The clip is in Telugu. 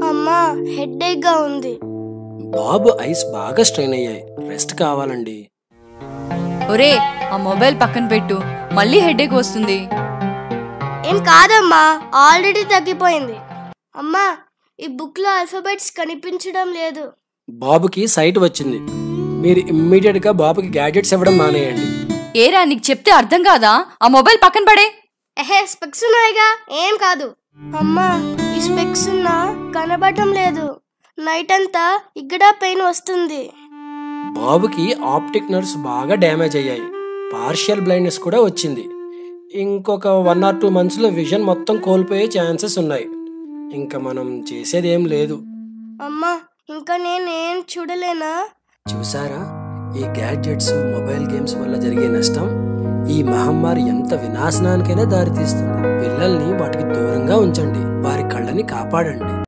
అమ్మా హెడేక్ గా ఉంది. బాబు ఐస్ బాగా స్ట్రెయిన్ అయ్యాయి, రెస్ట్ కావాలండి. ఒరే, ఆ మొబైల్ పక్కన పెట్టు, మళ్ళీ హెడేక్ వస్తుంది. ఏం కాదమ్మా, ఆల్రెడీ తగ్గిపోయింది. అమ్మా ఈ బుక్ లో ఆల్ఫాబెట్స్ కనిపించడం లేదు. బాబుకి సైట్ వచ్చింది. మీరు ఇమ్మీడియట్ గా బాబుకి గ్యాడ్జెట్స్ ఇవ్వడం మానేయండి. ఏరా, నీకు చెప్తే అర్థం కాదా? ఆ మొబైల్ పక్కన పడే. స్పెక్స్ ఉన్నాయిగా, ఏం కాదు. అమ్మా ఈ స్పెక్స్ ఉన్నా కనబడటం లేదు. నైట్ అంతా ఇక్కడ పెయిన్ వస్తుంది. బాబుకి ఆప్టిక్ నర్వ్స్ బాగా డ్యామేజ్ అయ్యాయి, పార్షియల్ బ్లైండ్నెస్ కూడా వచ్చింది. ఇంకొక 1 or 2 months లో విజన్ మొత్తం కోల్పోయే ఛాన్సెస్ ఉన్నాయి. ఇంకా మనం చేసేదేం లేదు. అమ్మా ఇంకా నేనేం చూడలేనా? చూసారా, ఈ గ్యాడ్జెట్స్ మొబైల్ గేమ్స్ వల్ల జరిగే నష్టం? ఈ మహమ్మారి ఎంత వినాశనానికైనా దారితీస్తుంది. పిల్లల్ని వాటికి దూరంగా ఉంచండి, వారి కళ్ళని కాపాడండి.